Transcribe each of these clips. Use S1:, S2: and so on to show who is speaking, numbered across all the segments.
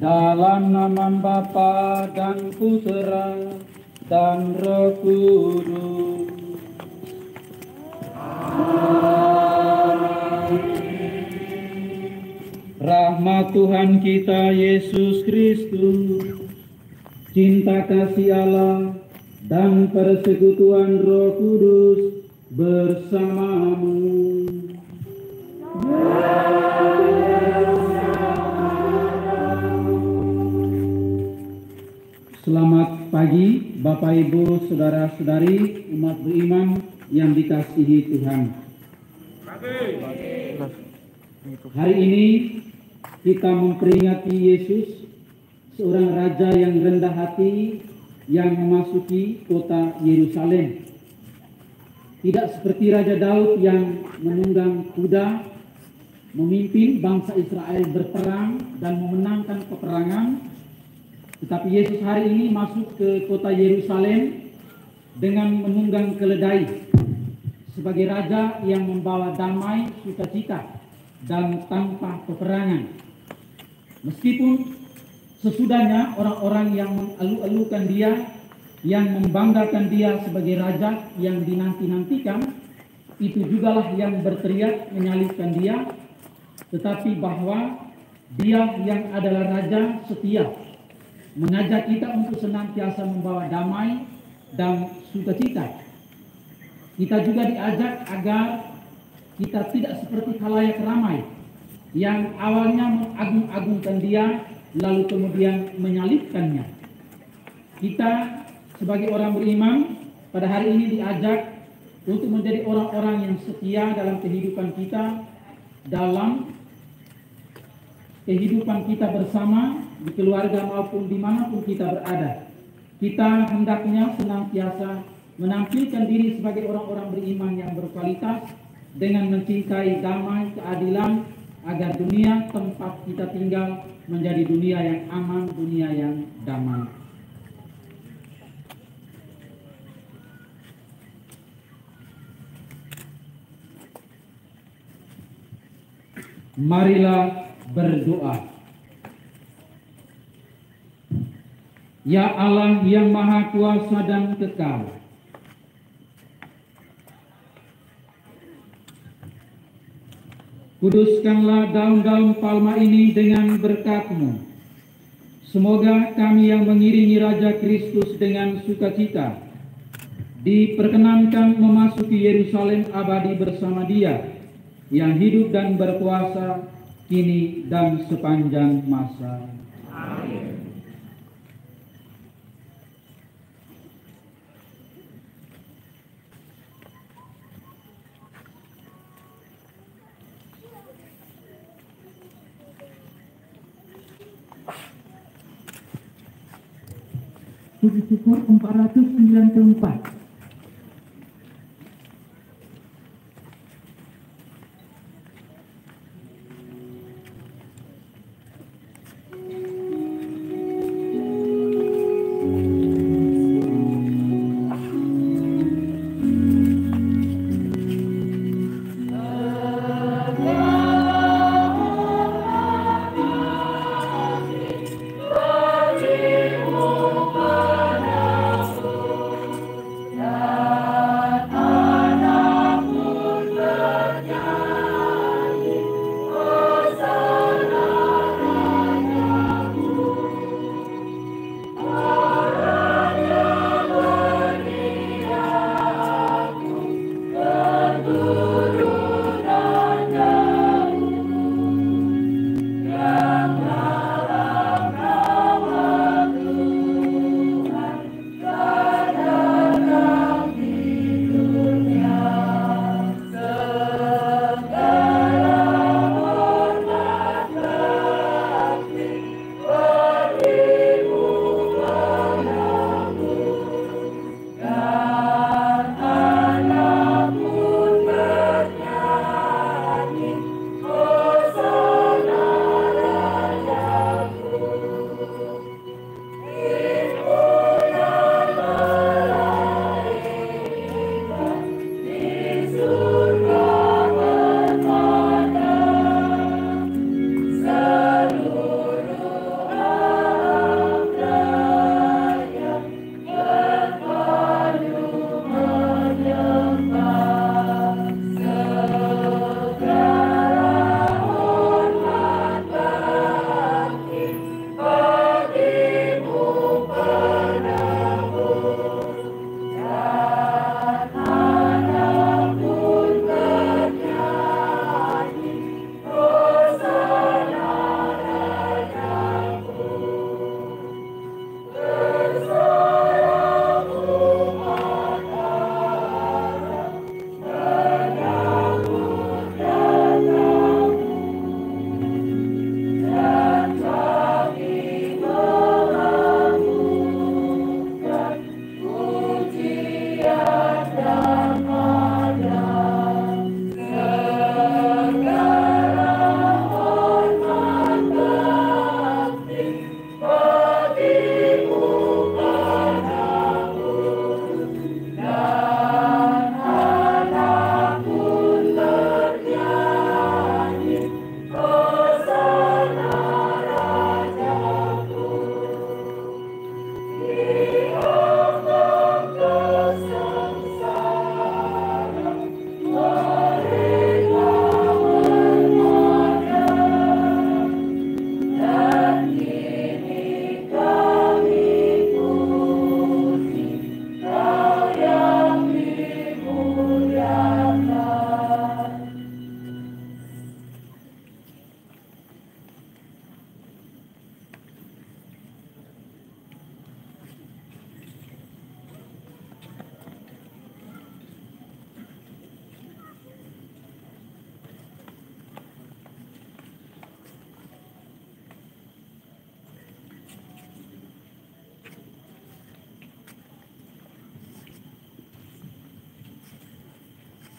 S1: Dalam nama Bapa dan Putera dan Roh Kudus. Rahmat Tuhan kita Yesus Kristus, cinta kasih Allah, dan persekutuan Roh Kudus bersamamu. Selamat pagi Bapak Ibu Saudara-saudari umat beriman yang dikasihi Tuhan. Hari ini kita memperingati Yesus, seorang raja yang rendah hati yang memasuki kota Yerusalem. Tidak seperti Raja Daud yang menunggang kuda, memimpin bangsa Israel berperang dan memenangkan peperangan. Tetapi Yesus hari ini masuk ke kota Yerusalem dengan menunggang keledai sebagai raja yang membawa damai, sukacita, dan tanpa peperangan. Meskipun sesudahnya orang-orang yang mengeluh-elukan dia, yang membanggakan dia sebagai raja yang dinanti-nantikan, itu jugalah yang berteriak menyalibkan dia, tetapi bahwa dia yang adalah raja setia, mengajak kita untuk senantiasa membawa damai dan sukacita. Kita juga diajak agar kita tidak seperti khalayak ramai yang awalnya mengagung-agungkan dia, lalu kemudian menyalibkannya. Kita sebagai orang beriman pada hari ini diajak untuk menjadi orang-orang yang setia dalam kehidupan kita, dalam kehidupan kita bersama, di keluarga maupun dimanapun kita berada. Kita hendaknya senantiasa menampilkan diri sebagai orang-orang beriman yang berkualitas dengan mencintai damai, keadilan, agar dunia tempat kita tinggal menjadi dunia yang aman, dunia yang damai. Marilah berdoa. Ya Allah yang Maha Kuasa dan Kekal, kuduskanlah daun-daun palma ini dengan berkat-Mu. Semoga kami yang mengiringi Raja Kristus dengan sukacita diperkenankan memasuki Yerusalem abadi bersama Dia yang hidup dan berkuasa kini dan sepanjang masa. Amin. Puji syukur 494.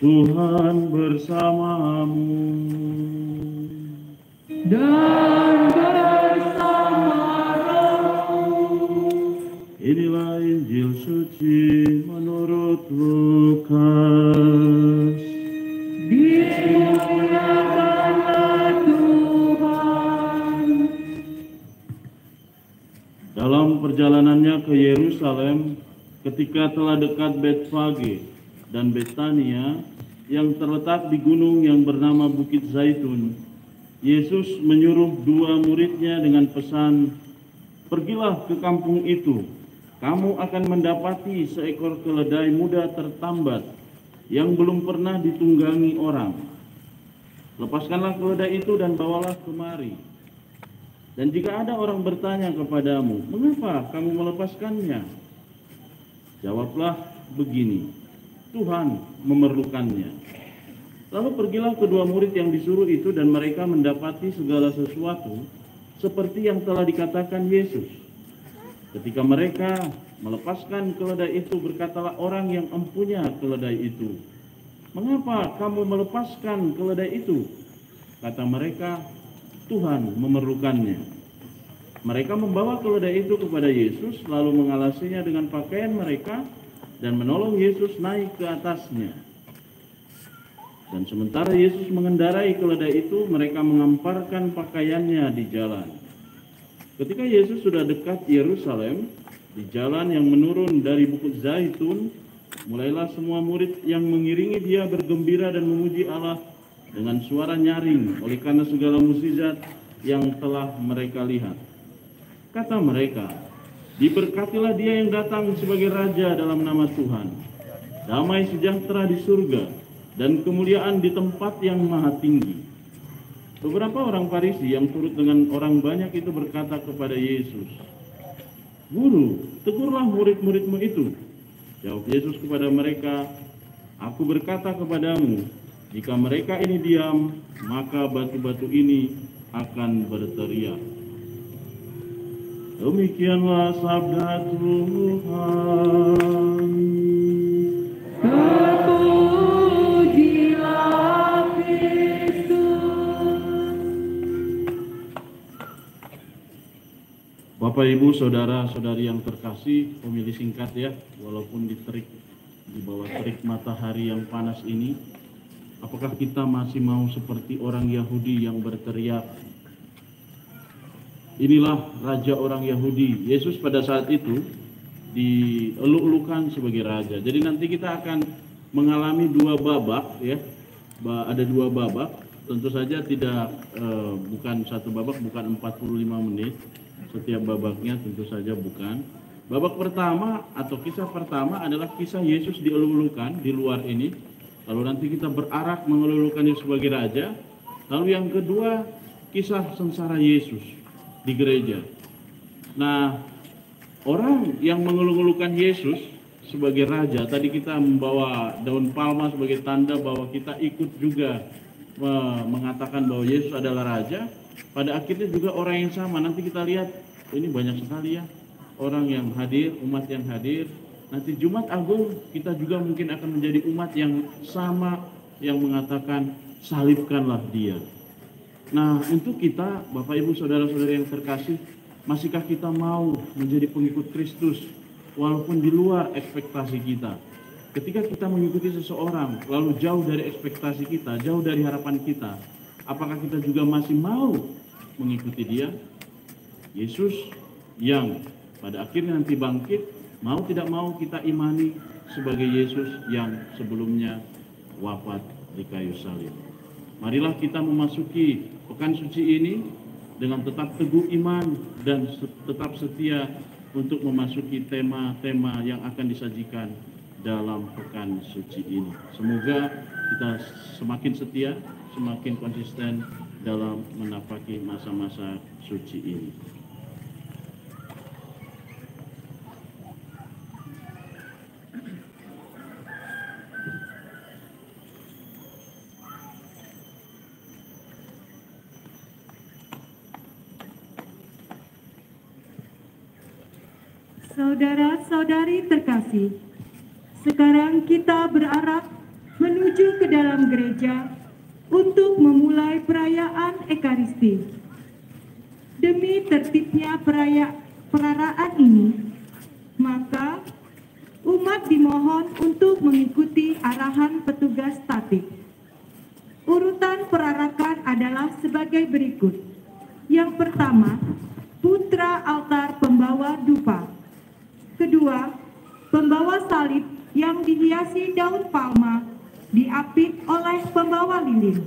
S2: Tuhan bersamamu.
S1: Dan bersama rohmu.
S2: Inilah Injil suci menurut Lukas.
S1: Dimuliakanlah Tuhan.
S2: Dalam perjalanannya ke Yerusalem, ketika telah dekat Betfage dan Betania yang terletak di gunung yang bernama Bukit Zaitun, Yesus menyuruh dua muridnya dengan pesan, "Pergilah ke kampung itu, kamu akan mendapati seekor keledai muda tertambat yang belum pernah ditunggangi orang. Lepaskanlah keledai itu dan bawalah kemari. Dan jika ada orang bertanya kepadamu, mengapa kamu melepaskannya? Jawablah begini, Tuhan memerlukannya." Lalu pergilah kedua murid yang disuruh itu dan mereka mendapati segala sesuatu seperti yang telah dikatakan Yesus. Ketika mereka melepaskan keledai itu, berkatalah orang yang empunya keledai itu, "Mengapa kamu melepaskan keledai itu?" Kata mereka, "Tuhan memerlukannya." Mereka membawa keledai itu kepada Yesus, lalu mengalasinya dengan pakaian mereka dan menolong Yesus naik ke atasnya. Dan sementara Yesus mengendarai keledai itu, mereka mengamparkan pakaiannya di jalan. Ketika Yesus sudah dekat Yerusalem, di jalan yang menurun dari Bukit Zaitun, mulailah semua murid yang mengiringi dia bergembira dan memuji Allah dengan suara nyaring oleh karena segala mukjizat yang telah mereka lihat. Kata mereka, "Diberkatilah dia yang datang sebagai Raja dalam nama Tuhan. Damai sejahtera di surga dan kemuliaan di tempat yang maha tinggi." Beberapa orang Farisi yang turut dengan orang banyak itu berkata kepada Yesus, "Guru, tegurlah murid-muridmu itu." Jawab Yesus kepada mereka, "Aku berkata kepadamu, jika mereka ini diam, maka batu-batu ini akan berteriak." Demikianlah sabda Tuhan.
S1: Terpujilah Kristus.
S2: Bapak, Ibu, Saudara-saudari yang terkasih, pemilih singkat ya, walaupun di bawah terik matahari yang panas ini, apakah kita masih mau seperti orang Yahudi yang berteriak, "Inilah Raja orang Yahudi"? Yesus pada saat itu dieluk-elukan sebagai Raja. Jadi nanti kita akan mengalami dua babak ya, ada dua babak. Tentu saja bukan satu babak, bukan 45 menit. Setiap babaknya tentu saja bukan. Babak pertama atau kisah pertama adalah kisah Yesus dieluk-elukan di luar ini. Lalu nanti kita berarak mengelulukan Yesus sebagai Raja. Lalu yang kedua, kisah sengsara Yesus di gereja. Nah, orang yang mengeluk-elukan Yesus sebagai Raja, tadi kita membawa daun palma sebagai tanda bahwa kita ikut juga mengatakan bahwa Yesus adalah Raja. Pada akhirnya juga orang yang sama. Nanti kita lihat, ini banyak sekali ya orang yang hadir, umat yang hadir. Nanti Jumat Agung kita juga mungkin akan menjadi umat yang sama, yang mengatakan salibkanlah dia. Nah, untuk kita, Bapak Ibu Saudara-saudari yang terkasih, masihkah kita mau menjadi pengikut Kristus walaupun di luar ekspektasi kita? Ketika kita mengikuti seseorang lalu jauh dari ekspektasi kita, jauh dari harapan kita, apakah kita juga masih mau mengikuti dia? Yesus yang pada akhirnya nanti bangkit, mau tidak mau kita imani sebagai Yesus yang sebelumnya wafat di kayu salib. Marilah kita memasuki pekan suci ini dengan tetap teguh iman dan tetap setia untuk memasuki tema-tema yang akan disajikan dalam pekan suci ini. Semoga kita semakin setia, semakin konsisten dalam menapaki masa-masa suci ini.
S3: Saudara-saudari terkasih, sekarang kita berarak menuju menuju ke dalam gereja untuk memulai perayaan Ekaristi. Demi tertibnya perayaan ini, maka umat dimohon untuk mengikuti arahan petugas tatip. Urutan perarakan adalah sebagai berikut. Yang pertama, putra altar pembawa dupa. Kedua, pembawa salib yang dihiasi daun palma diapit oleh pembawa lilin.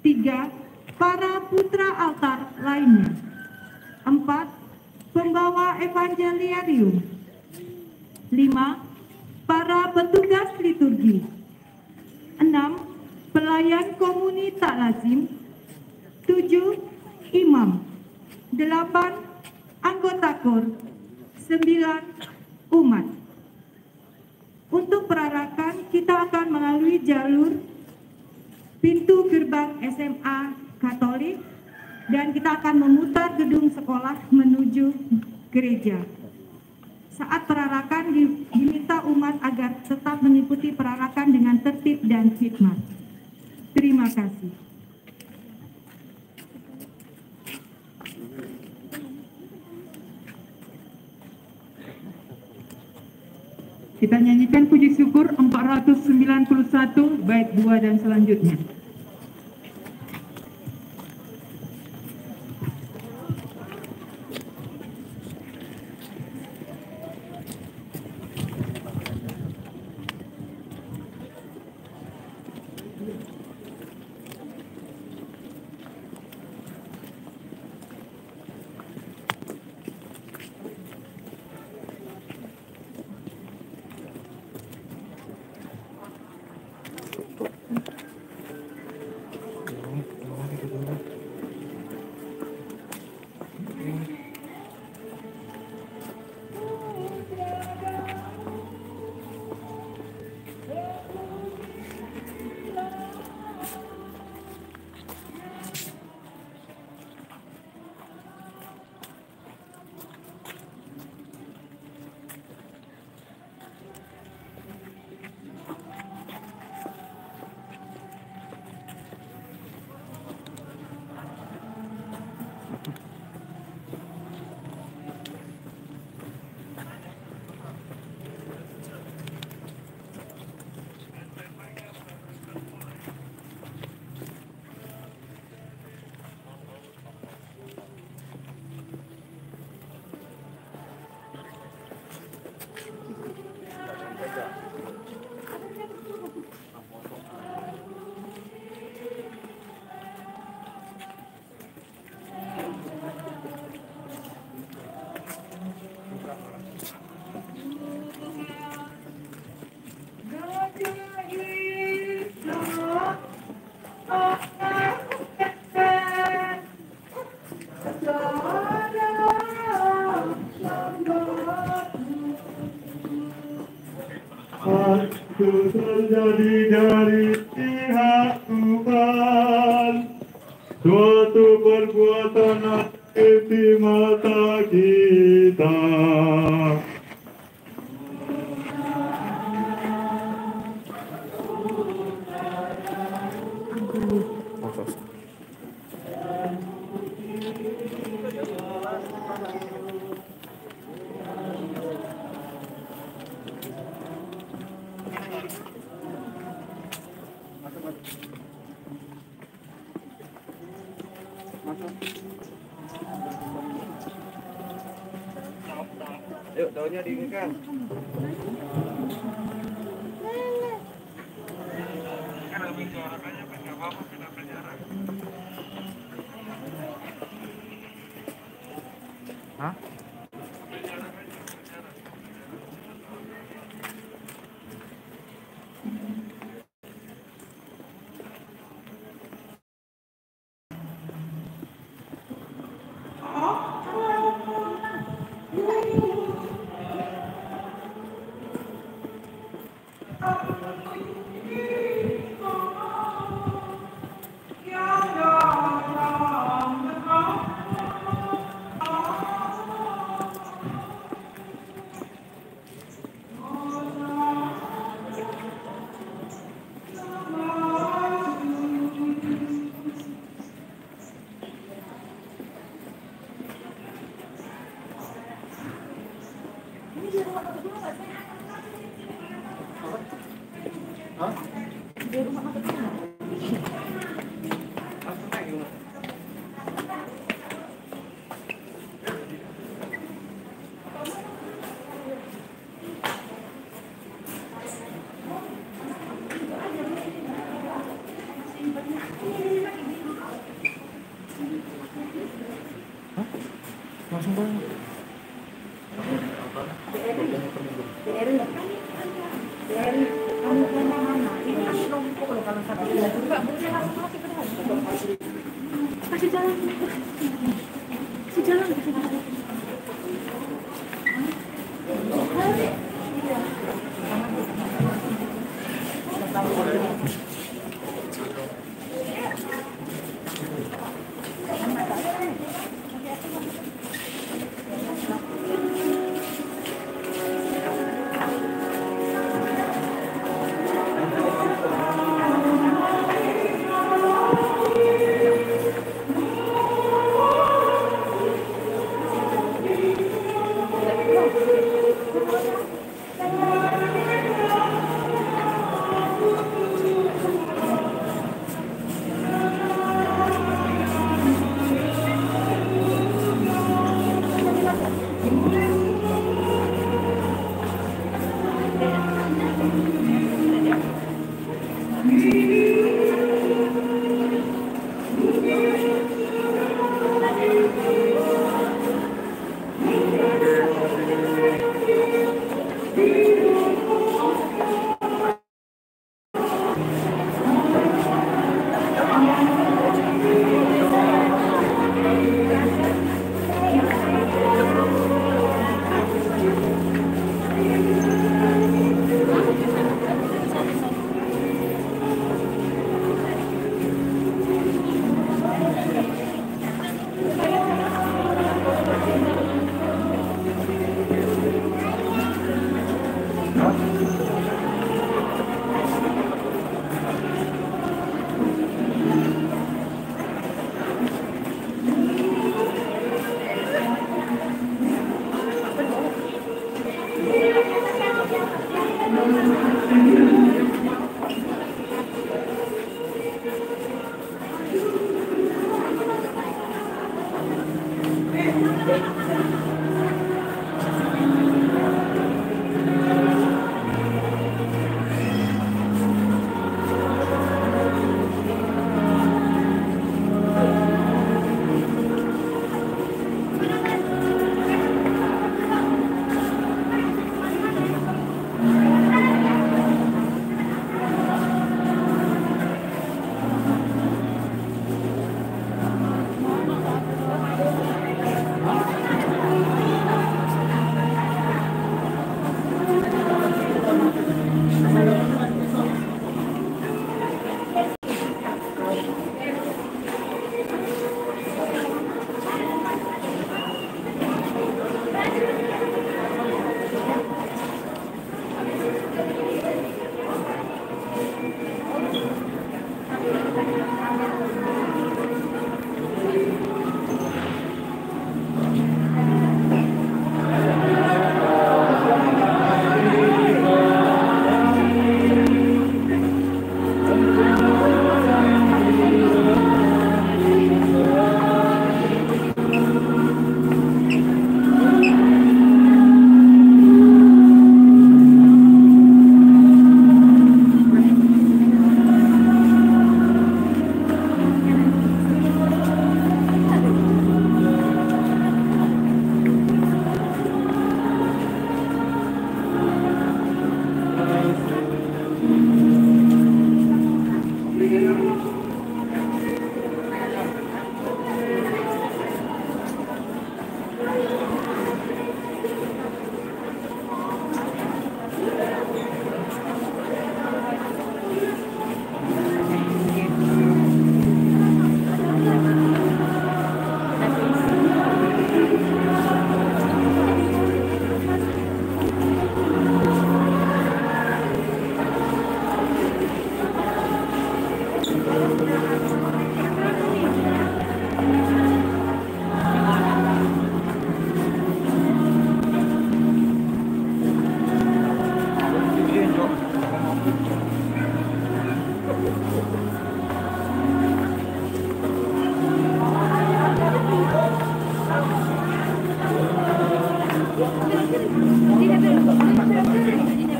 S3: 3, para putra altar lainnya. 4, pembawa evangeliarium. 5, para petugas liturgi. 6, pelayan komuni tak lazim. 7, imam. 8, anggota KOR. 9, umat. Untuk perarakan kita akan melalui jalur pintu gerbang SMA Katolik dan kita akan memutar gedung sekolah menuju gereja. Saat perarakan diminta umat agar tetap mengikuti perarakan dengan tertib dan hikmat. Terima kasih. Kita nyanyikan puji syukur 491 bait 2 dan selanjutnya.
S4: Aku terjadi dari pihak Tuhan, suatu perbuatan di mata kita.
S5: Yuk, daunnya dinginkan. Hah? Langsung banget.
S3: Kasih jalan. Kasih jalan.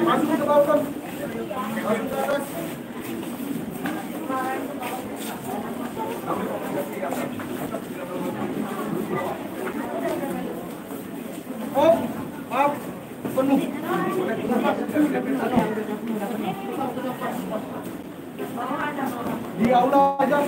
S6: Masuk ke balkon. Masuk ke atas.
S5: Maaf, penuh. Di aula aja.